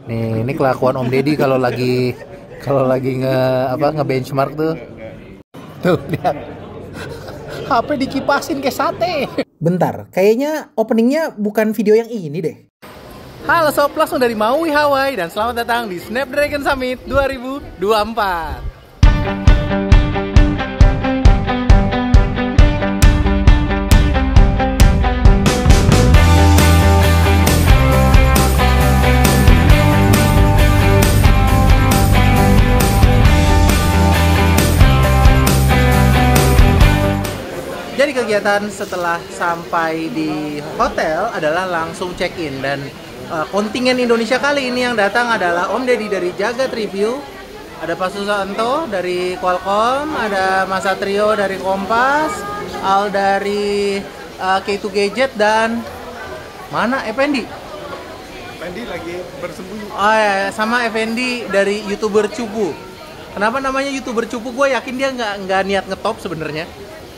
Nih, ini kelakuan Om Deddy kalau lagi nge-benchmark tuh. Tuh, lihat. HP dikipasin kayak sate. Bentar, kayaknya openingnya bukan video yang ini deh. Halo sob, langsung dari Maui, Hawaii, dan selamat datang di Snapdragon Summit 2024. Jadi kegiatan setelah sampai di hotel adalah langsung check-in, dan kontingen Indonesia kali ini yang datang adalah Om Deddy dari Jagat Review, ada Pak Susanto dari Qualcomm, ada Mas Satrio dari Kompas, Al dari K2 Gadget, dan mana Effendi? Effendi lagi bersembunyi. Oh ya, sama Effendi dari YouTuber Cupu. Kenapa namanya YouTuber Cupu? Gue yakin dia nggak niat ngetop sebenarnya.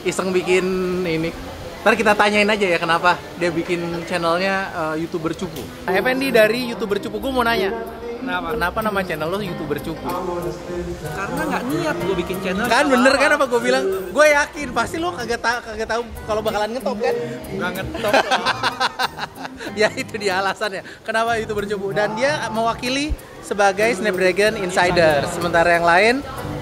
Iseng bikin ini. Ntar kita tanyain aja ya kenapa dia bikin channelnya YouTuber Cupu. Effendi dari YouTuber Cupu, gue mau nanya, kenapa nama channel lo YouTuber Cupu? Karena nggak niat gue bikin channel. Kan bener kan apa gue bilang? Gue yakin pasti lo kagak tahu kalau bakalan ngetop kan? Nggak ngetop. Ya itu dia alasannya kenapa YouTuber Cupu, dan dia mewakili sebagai Snapdragon Insider, sementara yang lain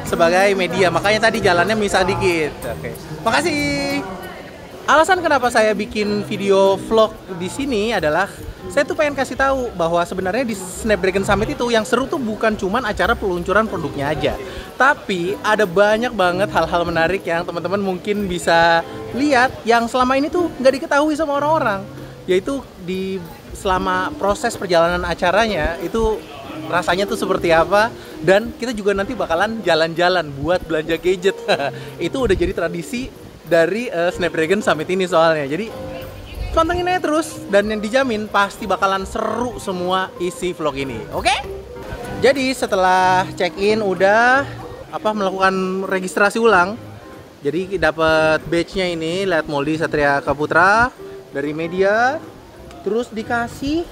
sebagai media, makanya tadi jalannya misah dikit. Oke. Makasih. Alasan kenapa saya bikin video vlog di sini adalah saya tuh pengen kasih tahu bahwa sebenarnya di Snapdragon Summit itu yang seru tuh bukan cuman acara peluncuran produknya aja, tapi ada banyak banget hal-hal menarik yang teman-teman mungkin bisa lihat yang selama ini tuh nggak diketahui sama orang-orang, yaitu di selama proses perjalanan acaranya itu rasanya tuh seperti apa, dan kita juga nanti bakalan jalan-jalan buat belanja gadget. Itu udah jadi tradisi dari Snapdragon Summit ini soalnya. Jadi pantengin aja terus, dan yang dijamin pasti bakalan seru semua isi vlog ini. Oke? Jadi setelah check-in udah melakukan registrasi ulang. Jadi dapat badge-nya ini, lihat Moldi Satria Kaputra dari media. Terus dikasih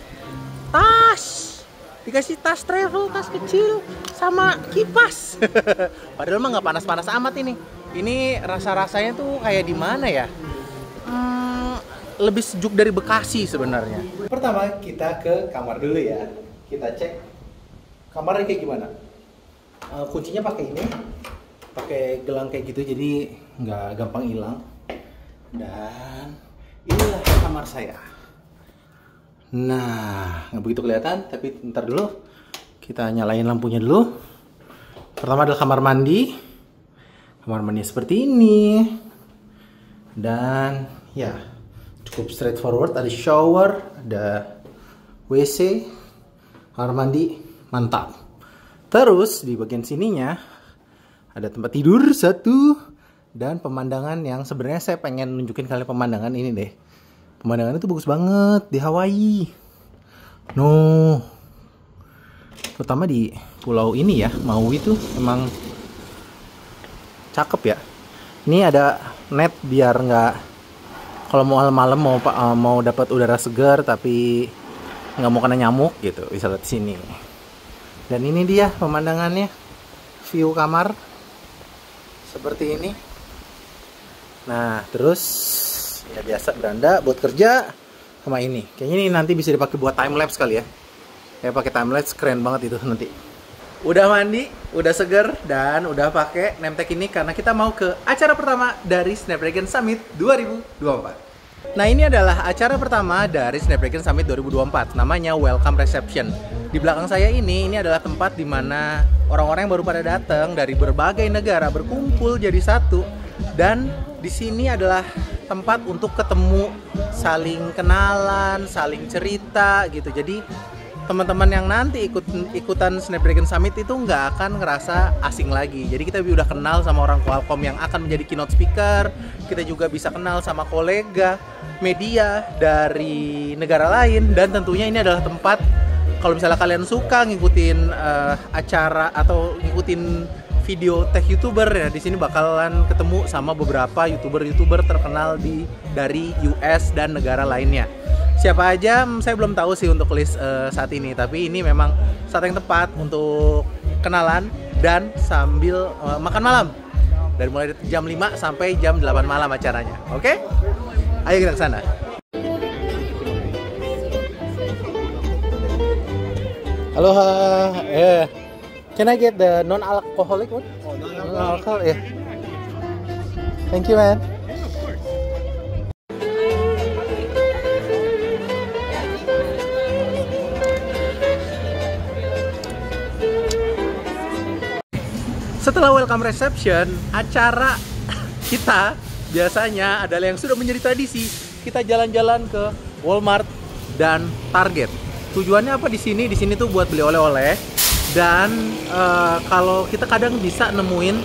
tas travel, tas kecil, sama kipas. Padahal mah nggak panas-panas amat ini. Ini rasa-rasanya tuh kayak di mana ya? Lebih sejuk dari Bekasi sebenarnya. Pertama kita ke kamar dulu ya. Kita cek kamarnya kayak gimana. Kuncinya pakai ini, pakai gelang kayak gitu, jadi nggak gampang hilang. Dan inilah kamar saya. Nah, nggak begitu kelihatan, tapi ntar dulu kita nyalain lampunya dulu. Pertama adalah kamar mandi. Kamar mandi seperti ini. Dan ya, cukup straightforward. Ada shower, ada WC, kamar mandi, mantap. Terus di bagian sininya ada tempat tidur satu, dan pemandangan yang sebenarnya saya pengen nunjukin kalian pemandangan ini deh. Pemandangannya tuh bagus banget di Hawaii. Terutama di pulau ini ya, Maui tuh emang cakep ya. Ini ada net biar nggak, kalau mau malam-malam mau dapat udara segar tapi nggak mau kena nyamuk gitu, bisa lihat sini. Dan ini dia pemandangannya, view kamar seperti ini. Nah terus ya biasa beranda buat kerja sama ini. Kayaknya ini nanti bisa dipakai buat time lapse kali ya. Kayak pakai time lapse keren banget itu nanti. Udah mandi, udah seger, dan udah pakai name tag ini karena kita mau ke acara pertama dari Snapdragon Summit 2024. Nah, ini adalah acara pertama dari Snapdragon Summit 2024. Namanya Welcome Reception. Di belakang saya ini adalah tempat di mana orang-orang yang baru pada datang dari berbagai negara berkumpul jadi satu, dan di sini adalah tempat untuk ketemu, saling kenalan, saling cerita gitu. Jadi teman-teman yang nanti ikutan Snapdragon Summit itu nggak akan ngerasa asing lagi. Jadi kita udah kenal sama orang Qualcomm yang akan menjadi keynote speaker. Kita juga bisa kenal sama kolega media dari negara lain, dan tentunya ini adalah tempat kalau misalnya kalian suka ngikutin acara atau ngikutin video tech YouTuber ya, di sini bakalan ketemu sama beberapa YouTuber terkenal dari US dan negara lainnya. Siapa aja saya belum tahu sih untuk list saat ini, tapi ini memang saat yang tepat untuk kenalan dan sambil makan malam. Dari mulai jam 5 sampai jam 8 malam acaranya. Oke? Ayo kita ke sana. Halo, can I get the non-alcoholic one? Oh, Non-alcohol, yeah. Thank you, man. Setelah welcome reception, acara kita biasanya adalah yang sudah menjadi tradisi. Kita jalan-jalan ke Walmart dan Target. Tujuannya apa di sini? Di sini tuh buat beli oleh-oleh dan kalau kita kadang bisa nemuin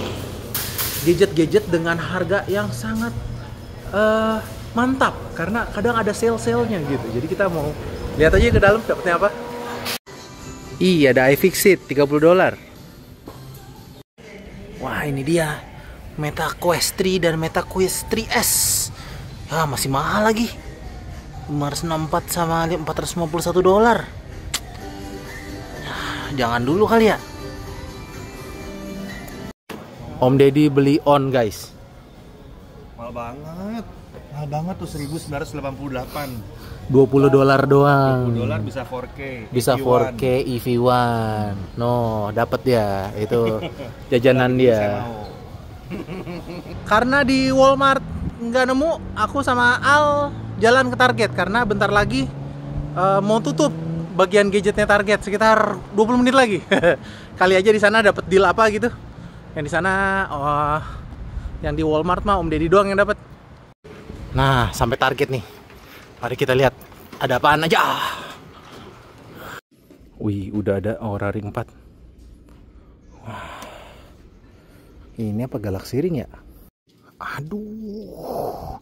gadget-gadget dengan harga yang sangat mantap karena kadang ada sale-sale-nya gitu. Jadi kita mau lihat aja ke dalam dapetnya apa. Iya, ada iFixit $30. Wah, ini dia Meta Quest 3 dan Meta Quest 3S. Ya, masih mahal lagi. 564 sama $451. Jangan dulu kali ya. Om Deddy beli on, guys. Mahal banget. Mahal banget tuh 1988. $20 doang. $20 bisa 4K. Bisa 4K EV1. No, dapat ya. Itu jajanan dia. Karena di Walmart nggak nemu, aku sama Al jalan ke Target karena bentar lagi mau tutup bagian gadgetnya Target sekitar 20 menit lagi. Kali aja di sana dapat deal apa gitu. Yang di sana yang di Walmart mah Om Deddy doang yang dapat. Nah, sampai Target nih. Mari kita lihat ada apaan aja. Wih, udah ada Aura Ring 4. Wah. Ini apa Galaxy Ring ya? Aduh.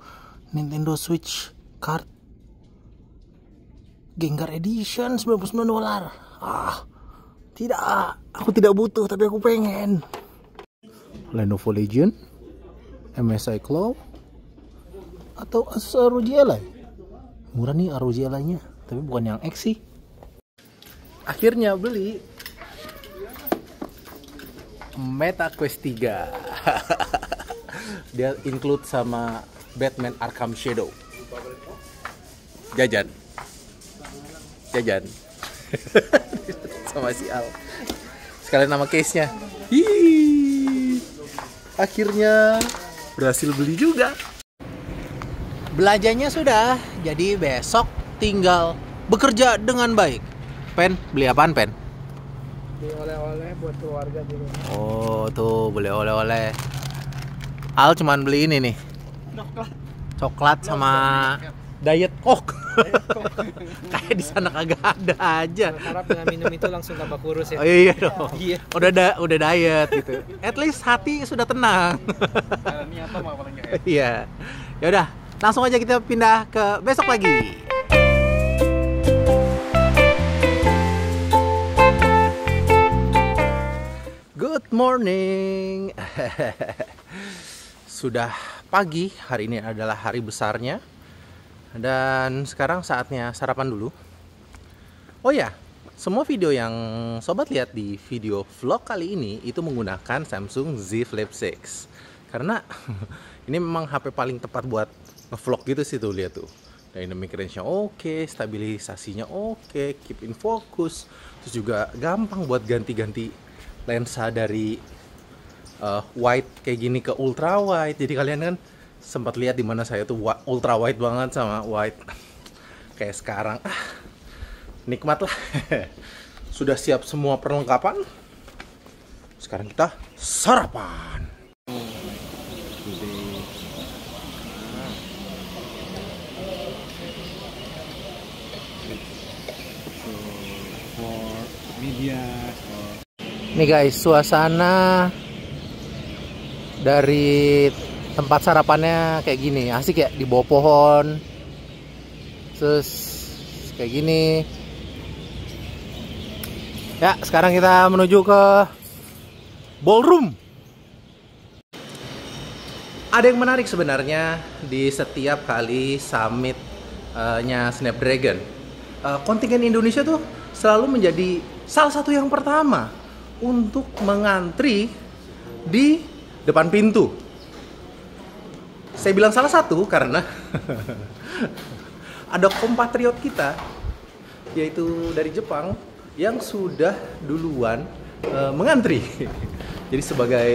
Nintendo Switch card Gengar Edition $99. Tidak, aku tidak butuh tapi aku pengen. Lenovo Legion, MSI Claw, atau Asus ROG Ally. Murah nih ROG Ally-nya, tapi bukan yang X sih. Akhirnya beli Meta Quest 3. Dia include sama Batman Arkham Shadow. Jajan sama si Al. Sekalian nama case-nya. Akhirnya berhasil beli juga. Belanjanya sudah, jadi besok tinggal bekerja dengan baik. Pen, beli apaan, Pen? Beli oleh-oleh buat keluarga di rumah. Oh, tuh beli oleh-oleh. Al cuman beli ini nih. Coklat sama Diet Coke. Kayak di sana kagak ada aja. Harap dengan minum itu langsung tambah kurus ya. Oh iya dong. Iya. Udah diet gitu. At least hati sudah tenang. Niatan mah paling nggak ya. Iya. Ya udah, langsung aja kita pindah ke besok lagi. Good morning. Sudah pagi, hari ini adalah hari besarnya. Dan sekarang saatnya sarapan dulu. Oh ya, semua video yang sobat lihat di video vlog kali ini itu menggunakan Samsung Z Flip 6. Karena ini memang HP paling tepat buat nge-vlog gitu sih tuh, lihat tuh. Dynamic range-nya oke, stabilisasinya oke, keep in focus. Terus juga gampang buat ganti-ganti lensa dari wide kayak gini ke ultra wide. Jadi kalian kan sempat lihat di mana saya tuh ultra wide banget sama wide. Kayak sekarang nikmat lah. Sudah siap semua perlengkapan. Sekarang kita sarapan. Nih guys, suasana dari tempat sarapannya kayak gini, asik ya, di bawah pohon. Terus kayak gini. Ya, sekarang kita menuju ke ballroom. Ada yang menarik sebenarnya di setiap kali summit-nya Snapdragon. Kontingen Indonesia tuh selalu menjadi salah satu yang pertama untuk mengantri di depan pintu. Saya bilang salah satu karena ada kompatriot kita, yaitu dari Jepang, yang sudah duluan mengantri. Jadi sebagai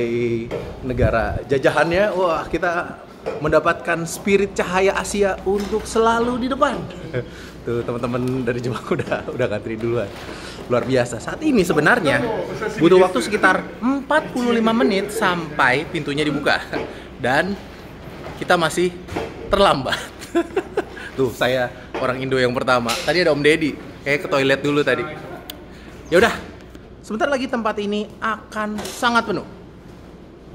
negara jajahannya, wah kita mendapatkan spirit cahaya Asia untuk selalu di depan. Tuh teman-teman dari Jepang udah ngantri duluan. Luar biasa. Saat ini sebenarnya butuh waktu sekitar 45 menit sampai pintunya dibuka. Dan kita masih terlambat. Tuh saya orang Indo yang pertama. Tadi ada Om Deddy, kayak ke toilet dulu tadi. Ya udah, sebentar lagi tempat ini akan sangat penuh.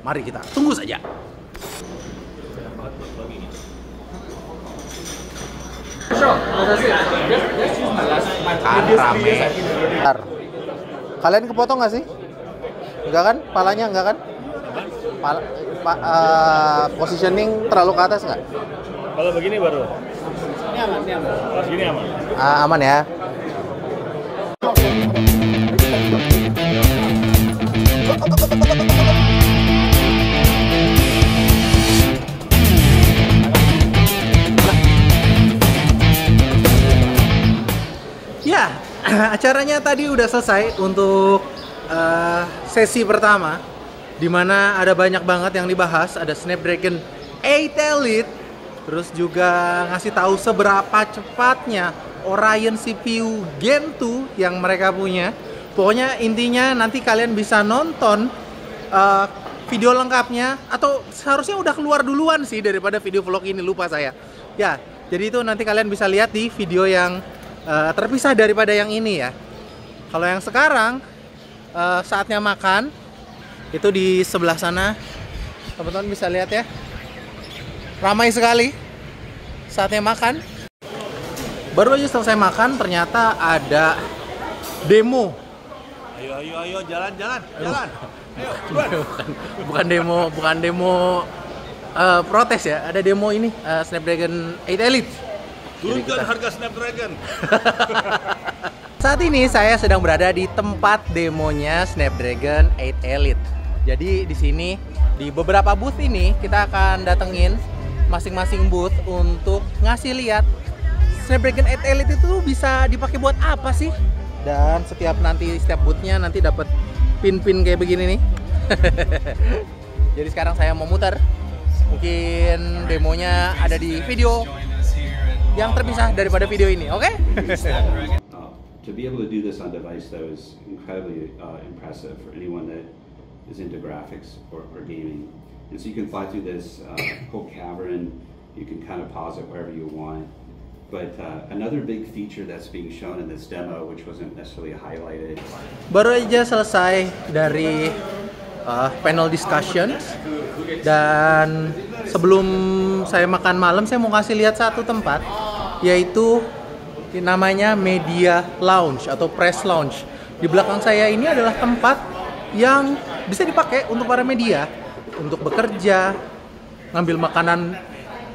Mari kita tunggu saja. Kan rame. Bentar. Kalian kepotong nggak sih? Enggak kan? Palanya enggak kan? Positioning terlalu ke atas nggak? Kalau begini baru. Ini aman, ini aman. Kalau segini aman. Aman ya. Ya, acaranya tadi udah selesai untuk sesi pertama, di mana ada banyak banget yang dibahas. Ada Snapdragon 8 Elite, terus juga ngasih tahu seberapa cepatnya Orion CPU Gen 2 yang mereka punya. Pokoknya intinya nanti kalian bisa nonton video lengkapnya, atau seharusnya udah keluar duluan sih daripada video vlog ini, lupa saya. Ya, jadi itu nanti kalian bisa lihat di video yang terpisah daripada yang ini ya. Kalau yang sekarang saatnya makan, itu di sebelah sana. Teman-teman bisa lihat ya. Ramai sekali. Saatnya makan. Baru aja selesai makan, ternyata ada demo. Ayo, jalan. Ayo, bukan demo protes ya. Ada demo ini Snapdragon 8 Elite. turunkan harga Snapdragon. Saat ini saya sedang berada di tempat demonya Snapdragon 8 Elite. Jadi di sini di beberapa booth ini kita akan datengin masing-masing booth untuk ngasih lihat Snapdragon 8 Elite itu bisa dipakai buat apa sih? Dan setiap boothnya nanti dapat pin-pin kayak begini nih. Jadi sekarang saya mau muter. Mungkin demonya ada di video yang terpisah daripada video ini, oke? To be able to do this on device though is incredibly impressive for anyone that is into graphics or gaming. And so you can fly through this whole cavern, you can kind of pause it wherever you want. But another big feature that's being shown in this demo, which wasn't necessarily highlighted. Baru aja selesai dari panel discussion, dan sebelum saya makan malam saya mau kasih lihat satu tempat, yaitu namanya Media Lounge atau Press Lounge. Di belakang saya ini adalah tempat yang bisa dipakai untuk para media untuk bekerja, ngambil makanan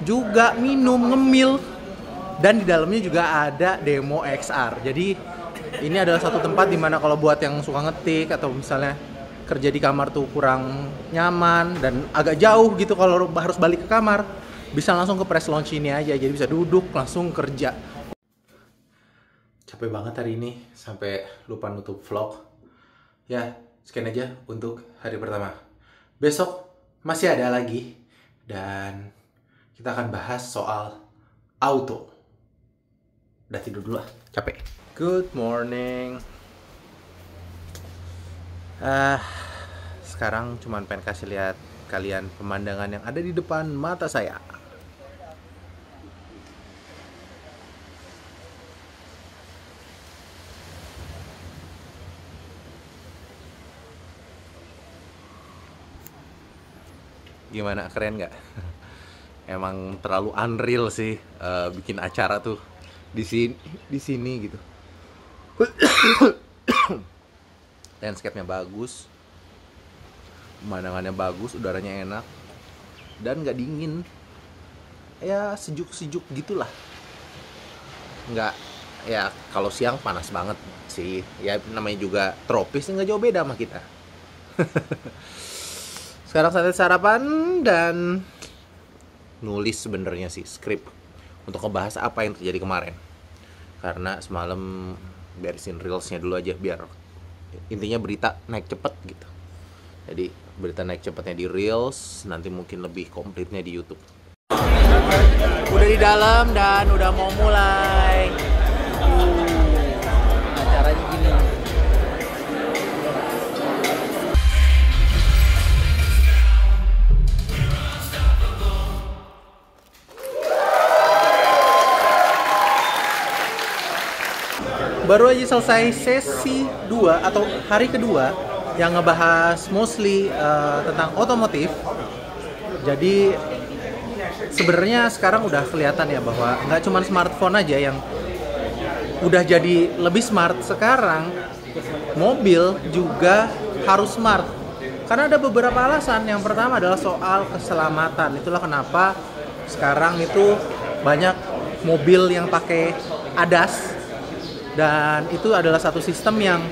juga, minum, ngemil, dan di dalamnya juga ada demo XR. Jadi ini adalah satu tempat dimana kalau buat yang suka ngetik atau misalnya kerja di kamar tuh kurang nyaman dan agak jauh gitu, kalau harus balik ke kamar, bisa langsung ke Press Lounge ini aja. Jadi bisa duduk langsung kerja. Capek banget hari ini sampai lupa nutup vlog. Ya, sekian aja untuk hari pertama. Besok masih ada lagi dan kita akan bahas soal auto. Udah tidur dulu lah, capek. Good morning. Sekarang cuman pengen kasih lihat kalian pemandangan yang ada di depan mata saya. Gimana, keren nggak? Emang terlalu unreal sih bikin acara tuh di sini gitu. Landscape-nya bagus, pemandangannya bagus, udaranya enak, dan nggak dingin. Ya sejuk-sejuk gitulah. Nggak ya kalau siang panas banget sih. Ya namanya juga tropis, nggak jauh beda sama kita. Sekarang saatnya sarapan dan nulis sebenarnya sih skrip untuk ngebahas apa yang terjadi kemarin. Karena semalam beresin reelsnya dulu aja biar intinya berita naik cepet gitu. Jadi berita naik cepetnya di reels, nanti mungkin lebih komplitnya di YouTube. Udah di dalam dan udah mau mulai. Acaranya gini. Baru aja selesai sesi 2 atau hari kedua yang ngebahas mostly tentang otomotif. Jadi sebenarnya sekarang udah kelihatan ya bahwa nggak cuma smartphone aja yang udah jadi lebih smart. Sekarang mobil juga harus smart. Karena ada beberapa alasan. Yang pertama adalah soal keselamatan. Itulah kenapa sekarang itu banyak mobil yang pakai ADAS. Dan itu adalah satu sistem yang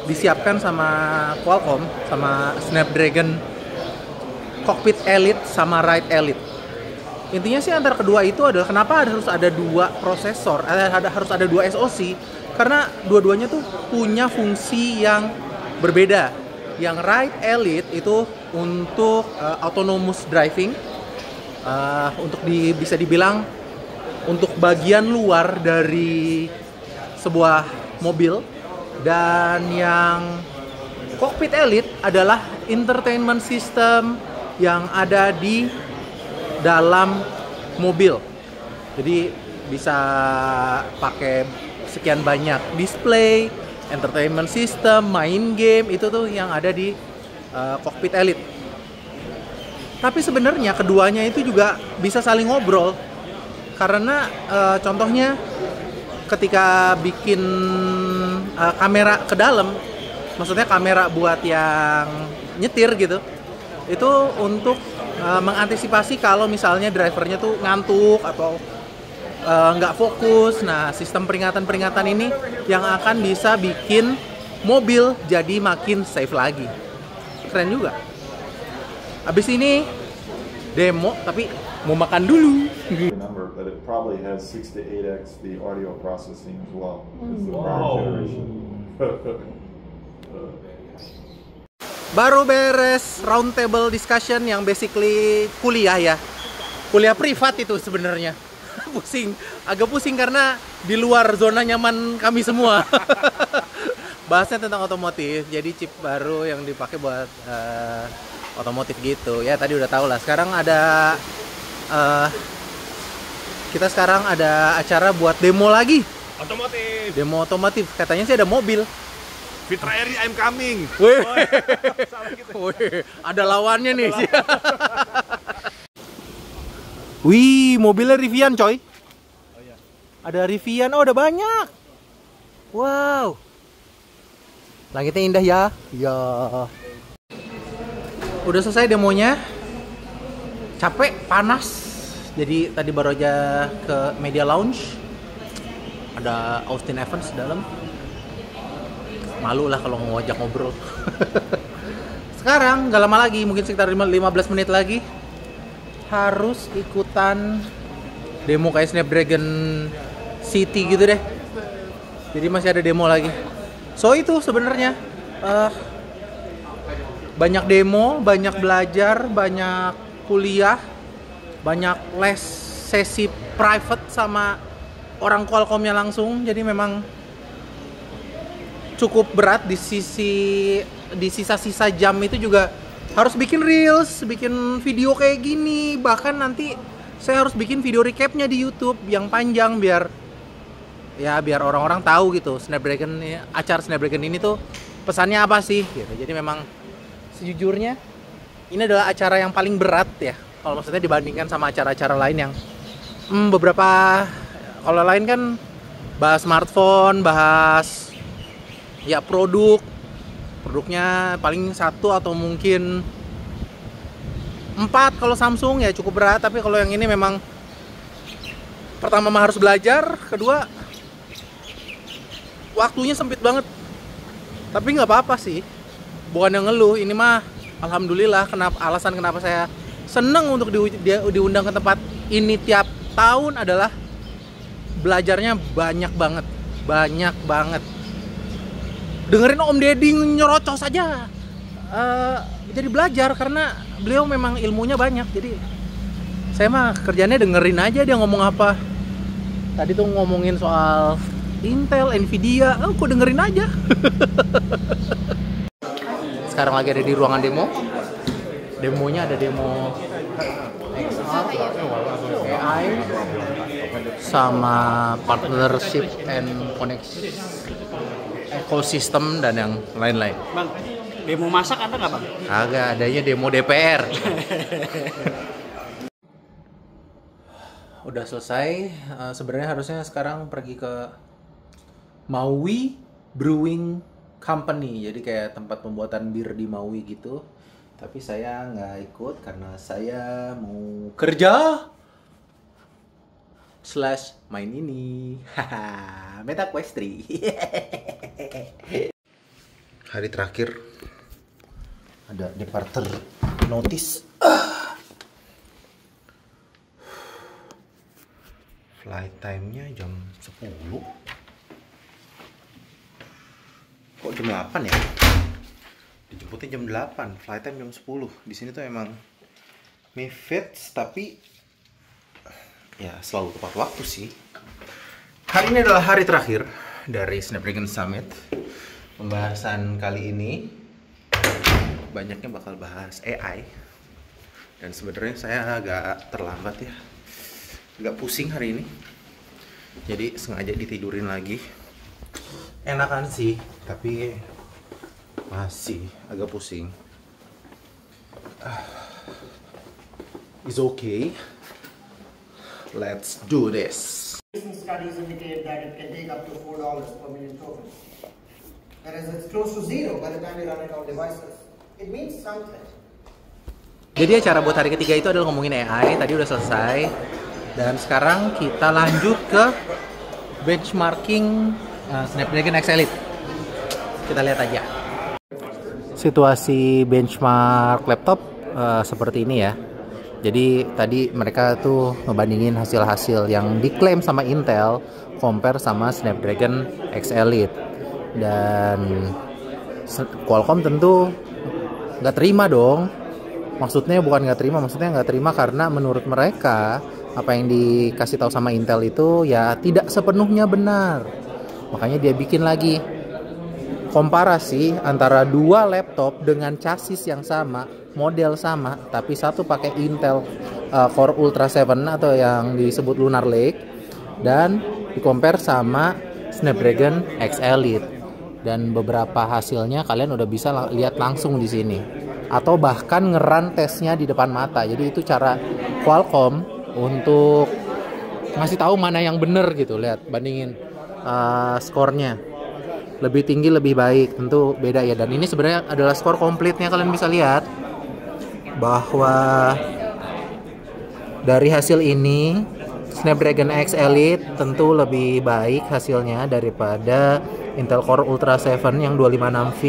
disiapkan sama Qualcomm, sama Snapdragon Cockpit Elite sama Ride Elite. Intinya sih antara kedua itu adalah kenapa harus ada dua prosesor, harus ada dua SoC, karena dua-duanya tuh punya fungsi yang berbeda. Yang Ride Elite itu untuk autonomous driving, untuk bisa dibilang untuk bagian luar dari sebuah mobil, dan yang Cockpit Elite adalah entertainment system yang ada di dalam mobil. Jadi bisa pakai sekian banyak display, entertainment system, main game, itu tuh yang ada di Cockpit Elite. Tapi sebenarnya keduanya itu juga bisa saling ngobrol. Karena contohnya ketika bikin kamera ke dalam, maksudnya kamera buat yang nyetir gitu, itu untuk mengantisipasi kalau misalnya drivernya tuh ngantuk atau nggak fokus. Nah, sistem peringatan-peringatan ini yang akan bisa bikin mobil jadi makin safe lagi. Keren juga. Abis ini demo, tapi mau makan dulu. Number, but it probably has 6 to 8x the audio processing as well as the prior generation. Baru beres round table discussion yang basically kuliah ya. Kuliah privat itu sebenarnya. Agak pusing karena di luar zona nyaman kami semua. Bahasnya tentang otomotif. Jadi chip baru yang dipakai buat otomotif gitu. Ya tadi udah tahu lah. Sekarang ada kita sekarang ada acara buat demo lagi. Otomotif. Demo otomotif. Katanya sih ada mobil. Fitra Eri, I'm coming. Wih. Salah gitu. Wih, ada lawannya nih. Wih, mobilnya Rivian coy. Ada Rivian, oh ada banyak. Wow. Langitnya indah ya. Ya. Udah selesai demonya. Capek, panas. Jadi tadi baru aja ke Media Lounge. Ada Austin Evans dalam. Malu lah kalau ngajak ngobrol. Sekarang gak lama lagi, mungkin sekitar 15 menit lagi, harus ikutan demo kayak Snapdragon City gitu deh. Jadi masih ada demo lagi. So itu sebenarnya banyak demo, banyak belajar, banyak kuliah, banyak les sesi private sama orang Qualcomm-nya langsung. Jadi memang cukup berat di sisa-sisa jam itu juga harus bikin reels, bikin video kayak gini. Bahkan nanti saya harus bikin video recapnya di YouTube yang panjang biar orang-orang tahu gitu acara Snapdragon ini tuh pesannya apa sih gitu. Jadi memang sejujurnya ini adalah acara yang paling berat ya kalau maksudnya dibandingkan sama acara-acara lain yang beberapa, kalau lain kan bahas smartphone, bahas ya produknya paling 1 atau mungkin 4 kalau Samsung ya cukup berat. Tapi kalau yang ini memang pertama harus belajar, kedua waktunya sempit banget. Tapi nggak apa-apa sih. Bukan yang ngeluh, ini mah alhamdulillah. Alasan kenapa saya seneng untuk diundang ke tempat ini tiap tahun adalah belajarnya banyak banget. Dengerin Om Deddy nyerocos aja jadi belajar, karena beliau memang ilmunya banyak. Jadi saya mah kerjanya dengerin aja dia ngomong apa. Tadi tuh ngomongin soal Intel, Nvidia, aku dengerin aja. Sekarang lagi ada di ruangan demo. Demonya ada demo XR, AI, sama partnership and connection, ekosistem dan yang lain-lain. Bang, demo masak ada nggak bang? Agak adanya demo DPR. Udah selesai. Sebenarnya harusnya sekarang pergi ke Maui Brewing Company, jadi kayak tempat pembuatan bir di Maui gitu. Tapi saya nggak ikut karena saya mau kerja / main ini. Haha, MetaQuest 3. Hari terakhir ada departure notice. Flight time-nya jam 10. Kok jam 8 ya? Dijemputnya jam 8, flight time jam 10. Di sini tuh emang Mifits, tapi ya selalu tepat waktu sih. Hari ini adalah hari terakhir dari Snapdragon Summit. Pembahasan kali ini banyaknya bakal bahas AI. Dan sebenarnya saya agak terlambat ya. Agak pusing hari ini. Jadi sengaja ditidurin lagi. Enakan sih, tapi masih agak pusing. It's okay. Let's do this. Recent studies indicate that it can take up to $4 per million tokens. Whereas it's close to zero by the time you run it on devices. It means something. Jadi acara buat hari ketiga itu adalah ngomongin AI. Tadi udah selesai. Dan sekarang kita lanjut ke benchmarking Snapdragon X Elite. Kita lihat aja. Situasi benchmark laptop seperti ini ya. Jadi tadi mereka tuh ngebandingin hasil-hasil yang diklaim sama Intel compare sama Snapdragon X Elite. Dan Qualcomm tentu nggak terima dong. Maksudnya bukan nggak terima, maksudnya nggak terima karena menurut mereka apa yang dikasih tahu sama Intel itu ya tidak sepenuhnya benar. Makanya dia bikin lagi komparasi antara dua laptop dengan chassis yang sama, model sama, tapi satu pakai Intel Core Ultra 7 atau yang disebut Lunar Lake, dan di-compare sama Snapdragon X Elite. Dan beberapa hasilnya kalian udah bisa lihat langsung di sini, atau bahkan ngeran tesnya di depan mata. Jadi itu cara Qualcomm untuk ngasih tahu mana yang bener gitu. Lihat, bandingin skornya. Lebih tinggi lebih baik, tentu beda ya. Dan ini sebenarnya adalah skor komplitnya. Kalian bisa lihat bahwa dari hasil ini Snapdragon X Elite tentu lebih baik hasilnya daripada Intel Core Ultra 7 yang 256V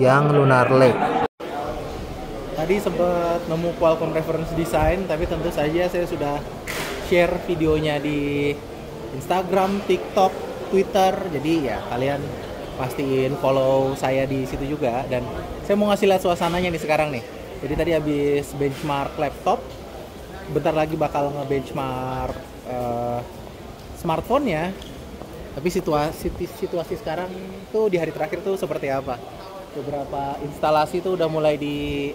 yang Lunar Lake. Tadi sempat nemu Qualcomm reference design, tapi tentu saja saya sudah share videonya di Instagram, TikTok, Twitter. Jadi ya kalian pastiin follow saya di situ juga. Dan saya mau ngasih lihat suasananya nih sekarang nih. Jadi tadi habis benchmark laptop, bentar lagi bakal nge-benchmark smartphone ya. Tapi situasi sekarang tuh di hari terakhir tuh seperti apa? Beberapa instalasi tuh udah mulai di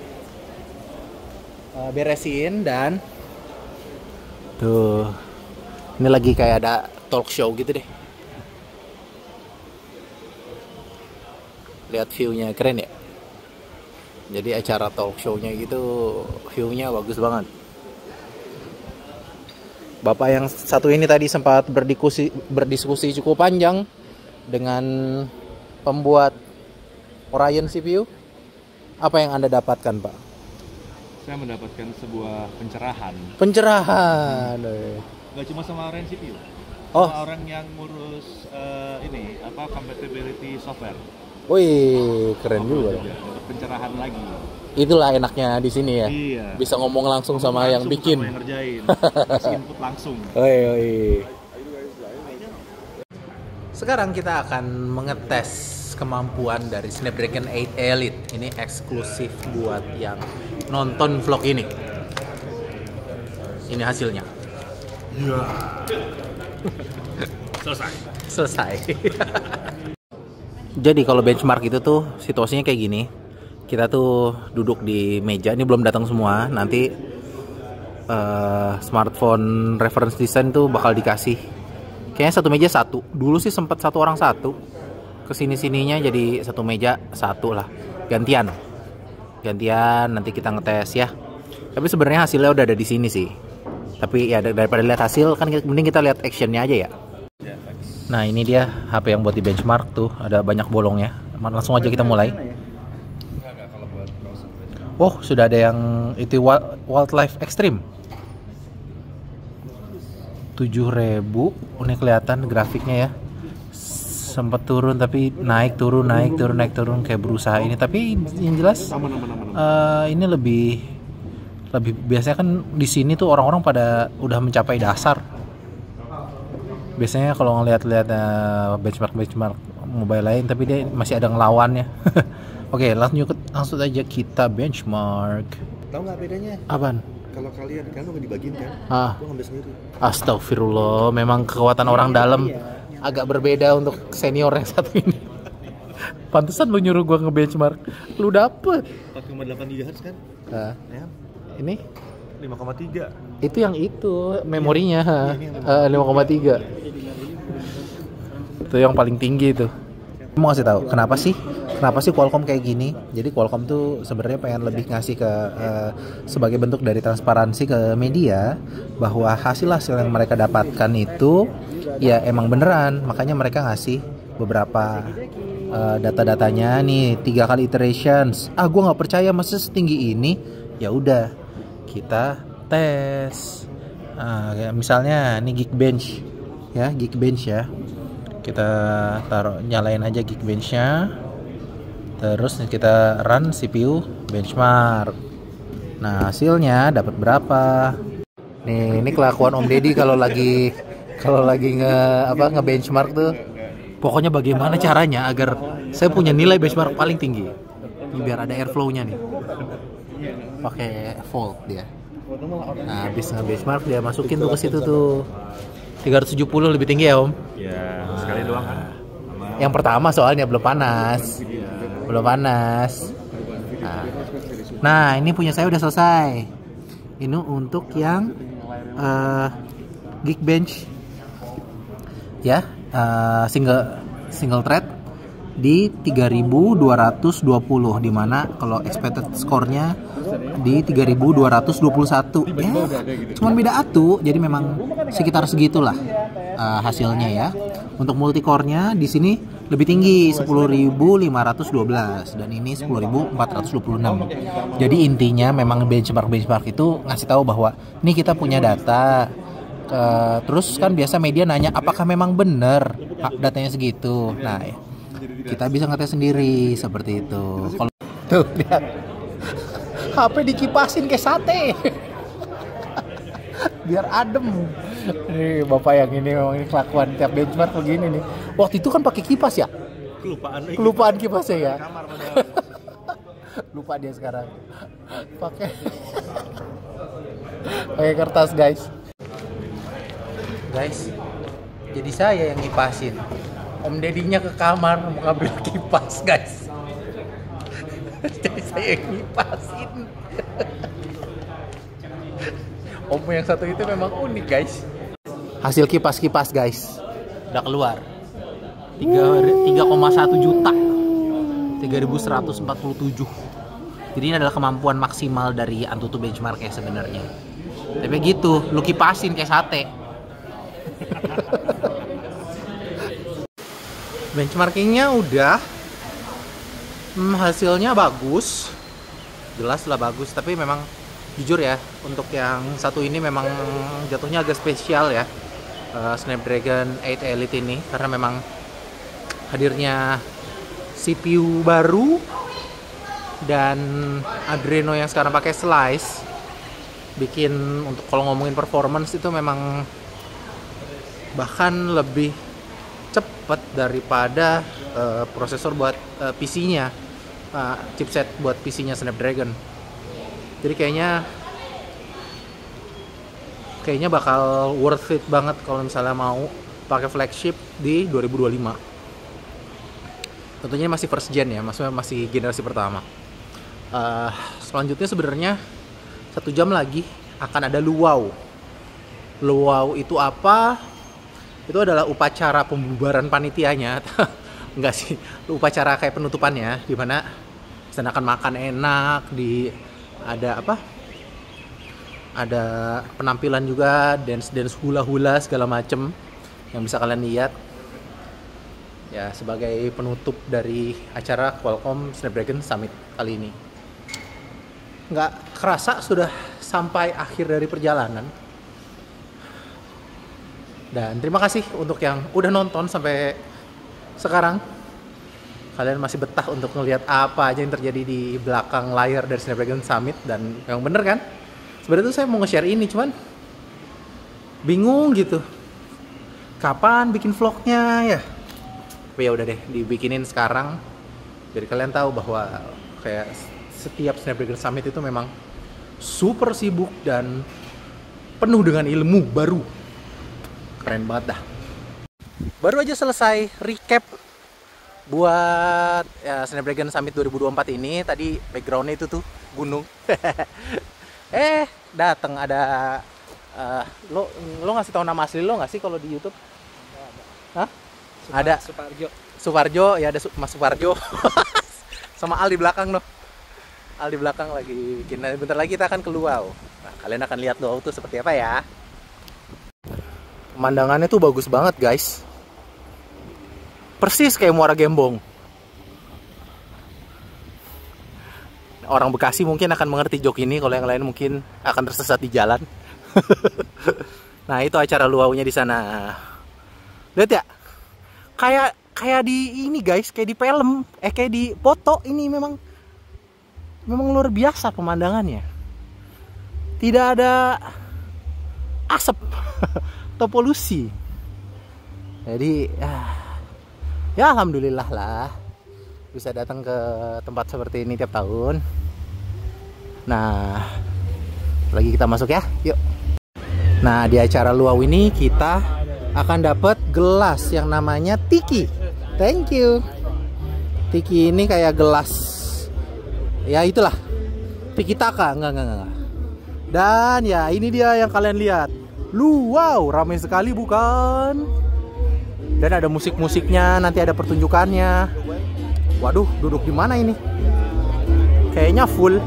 beresin, dan tuh ini lagi kayak ada talk show gitu deh. Lihat view-nya, keren ya. Jadi acara talk show-nya gitu, view-nya bagus banget. Bapak yang satu ini tadi sempat berdiskusi cukup panjang dengan pembuat Orion CPU. Apa yang Anda dapatkan, Pak? Saya mendapatkan sebuah pencerahan. Pencerahan. Gak cuma sama Orion CPU, Oh. Sama orang yang ngurus ini apa compatibility software. Wih, keren juga. Untuk pencerahan lagi. Itulah enaknya di sini ya. Iya. Bisa ngomong langsung sama yang bikin. Sama yang ngerjain. Kasih input langsung. Oi. Sekarang kita akan mengetes kemampuan dari Snapdragon 8 Elite. Ini eksklusif buat yang nonton vlog ini. Ini hasilnya. Iya. Selesai. Jadi kalau benchmark itu tuh situasinya kayak gini. Kita tuh duduk di meja, ini belum datang semua. Nanti smartphone reference design tuh bakal dikasih. Kayaknya satu meja satu. Dulu sih sempat satu orang satu. Kesini-sininya jadi satu meja satu lah. Gantian nanti kita ngetes ya. Tapi sebenarnya hasilnya udah ada di sini sih. Tapi ya daripada lihat hasil kan mending kita lihat actionnya aja ya. Nah ini dia HP yang buat di benchmark tuh, ada banyak bolongnya. Langsung aja kita mulai. Oh, sudah ada yang itu Wildlife Extreme. 7.000. Ini kelihatan grafiknya ya. Sempat turun tapi naik turun kayak berusaha ini. Tapi yang jelas ini lebih biasanya kan di sini tuh orang-orang pada udah mencapai dasar. Biasanya kalau ngelihat-lihat benchmark mobile lain tapi dia masih ada ngelawannya. Oke, langsung aja kita benchmark. Tahu nggak bedanya? Apaan? Kalau kalian kan udah dibagiin kan? Gua ngambil sendiri. Astagfirullah, memang kekuatan orang dalam agak berbeda untuk senior yang satu ini. Pantesan lu nyuruh gua nge-benchmark. Lu dapet 4,8 GHz kan? Ya. Ini 5,3. itu yang itu memorinya 5,3. Itu yang paling tinggi itu. Mau kasih tahu kenapa sih Qualcomm kayak gini? Jadi Qualcomm tuh sebenarnya pengen lebih ngasih ke sebagai bentuk dari transparansi ke media bahwa hasil yang mereka dapatkan itu ya emang beneran. Makanya mereka ngasih beberapa data-datanya nih 3 kali iterations. Gue nggak percaya masa setinggi ini. Ya udah kita tes. Kayak misalnya ini Geekbench ya, kita nyalain aja Geekbench-nya. Terus kita run CPU benchmark. Nah, hasilnya dapat berapa? Nih, ini kelakuan Om Deddy kalau lagi nge-benchmark tuh. Pokoknya bagaimana caranya agar saya punya nilai benchmark paling tinggi. Ini biar ada airflow-nya nih. Pakai volt dia. Nah, habis nge-benchmark dia masukin tuh ke situ tuh. 370 lebih tinggi ya, Om? Ya, sekali doang kan. Yang pertama soalnya belum panas. Nah, ini punya saya udah selesai. Ini untuk yang Geekbench ya, single thread di 3220, dimana kalau expected score-nya di 3221 ya, cuman beda atu, jadi memang sekitar segitulah hasilnya ya. Untuk multicore-nya di sini lebih tinggi 10.512 dan ini 10.426. Jadi intinya memang benchmark itu ngasih tahu bahwa nih kita punya data. Terus kan biasa media nanya apakah memang benar datanya segitu. Nah, kita bisa ngetes sendiri seperti itu. Kalau tuh lihat HP dikipasin kayak sate. Biar adem. Nih bapak yang ini memang ini kelakuan tiap benchmark begini nih. Waktu itu kan pakai kipas ya? Kelupaan kipasnya ya. Lupa dia sekarang. Pakai kertas guys. Jadi saya yang ngipasin. Om Dedinya ke kamar mau ngambil kipas guys. Jadi saya yang ngipasin. Om yang satu itu memang unik guys. Hasil kipas guys udah keluar 3,1 juta 3.147. Jadi ini adalah kemampuan maksimal dari Antutu benchmark ya sebenarnya. Tapi gitu, lu kipasin kayak sate. Benchmarkingnya udah, hasilnya bagus, jelas lah bagus. Tapi memang jujur ya, untuk yang satu ini memang jatuhnya agak spesial ya. Snapdragon 8 Elite ini, karena memang hadirnya CPU baru dan Adreno yang sekarang pakai Slice bikin untuk kalau ngomongin performance itu memang bahkan lebih cepat daripada prosesor buat PC-nya, chipset buat PC-nya Snapdragon. Jadi kayaknya bakal worth it banget kalau misalnya mau pakai flagship di 2025. Tentunya masih first gen ya, maksudnya masih generasi pertama. Selanjutnya sebenarnya 1 jam lagi akan ada luau. Luau itu apa? Itu adalah upacara pembubaran panitianya. Enggak sih, upacara kayak penutupannya, di mana sedangkan makan enak, ada penampilan juga, dance hula-hula segala macem yang bisa kalian lihat. Ya, sebagai penutup dari acara Qualcomm Snapdragon Summit kali ini. Nggak kerasa sudah sampai akhir dari perjalanan. Dan terima kasih untuk yang udah nonton sampai sekarang. Kalian masih betah untuk ngelihat apa aja yang terjadi di belakang layar dari Snapdragon Summit. Dan yang bener kan, sebenarnya tuh saya mau nge-share ini, cuman bingung gitu kapan bikin vlognya ya. Tapi ya udah deh, dibikinin sekarang biar kalian tahu bahwa kayak setiap Snapdragon Summit itu memang super sibuk dan penuh dengan ilmu baru. Keren banget dah. Baru aja selesai recap buat ya, Snapdragon Summit 2024 ini. Tadi backgroundnya itu tuh gunung. Datang ada lo ngasih tahu nama asli lo nggak sih kalau di YouTube? Hah? Ada Suparjo, ya ada Mas Suparjo. Sama Al di belakang loh. Al di belakang lagi bikin. Nah, bentar lagi kita akan ke luau. Nah, kalian akan lihat luau tuh seperti apa ya. Pemandangannya tuh bagus banget, guys. Persis kayak Muara Gembong. Orang Bekasi mungkin akan mengerti joke ini, kalau yang lain mungkin akan tersesat di jalan. Nah, itu acara luaunya di sana. Lihat ya. Kayak di ini, guys, kayak di film, kayak di foto. Ini memang luar biasa pemandangannya. Tidak ada asap atau polusi. Jadi ya alhamdulillah lah bisa datang ke tempat seperti ini tiap tahun. Nah, lagi kita masuk ya, yuk. Nah, di acara luau ini kita akan dapat gelas yang namanya Tiki. Thank you. Tiki ini kayak gelas, ya itulah, Tiki Taka, enggak. Dan ya ini dia yang kalian lihat. Wow, ramai sekali bukan? Dan ada musik-musiknya, nanti ada pertunjukannya. Waduh, duduk di mana ini? Kayaknya full.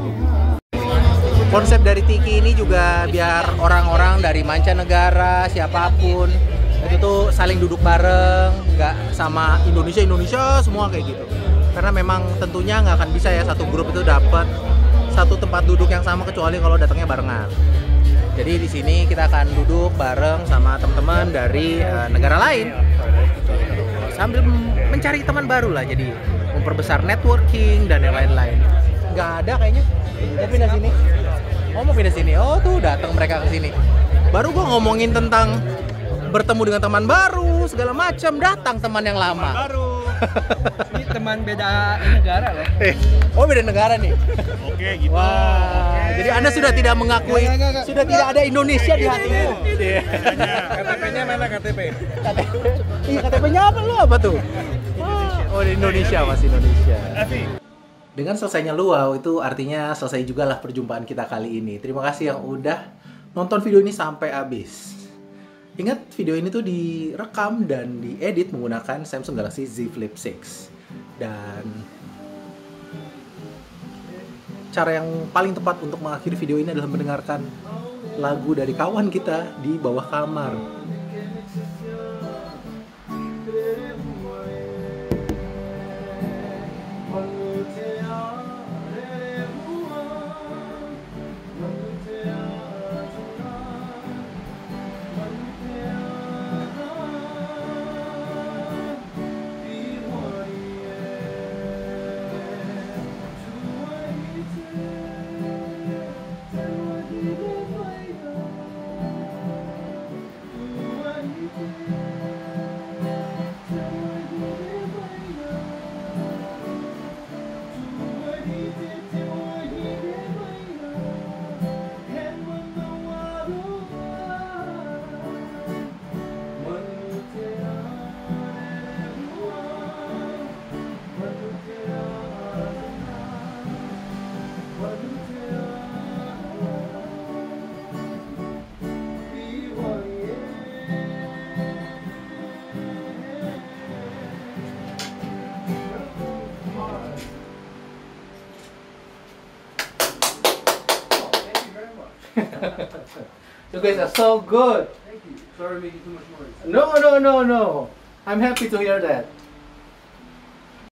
Konsep dari Tiki ini juga biar orang-orang dari mancanegara, siapapun, itu tuh saling duduk bareng, nggak sama Indonesia semua kayak gitu. Karena memang tentunya nggak akan bisa ya satu grup itu dapat satu tempat duduk yang sama kecuali kalau datangnya barengan. Jadi di sini kita akan duduk bareng sama teman-teman dari negara lain sambil mencari teman baru lah, jadi memperbesar networking dan yang lain-lain. Nggak ada kayaknya. Mau pindah sini? Oh, mau pindah sini. Oh, tuh datang mereka ke sini. Baru gua ngomongin tentang bertemu dengan teman baru segala macam, datang teman yang lama. Baru. Ini teman beda negara loh. Oh, beda negara nih. Oke, gitu. Wah, jadi Anda sudah tidak mengakui, sudah tidak ada Indonesia di hatimu. KTP-nya mana KTP? Iya, KTP-nya apa lu? Apa tuh? Oh, di Indonesia, masih Indonesia. Dengan selesainya luau itu artinya selesai juga lah perjumpaan kita kali ini. Terima kasih yang udah nonton video ini sampai habis. Ingat, video ini tuh direkam dan diedit menggunakan Samsung Galaxy Z Flip 6. Dan cara yang paling tepat untuk mengakhiri video ini adalah mendengarkan lagu dari kawan kita di bawah kamar. You guys are so good. Thank you. Sorry, making too much noise. No. I'm happy to hear that.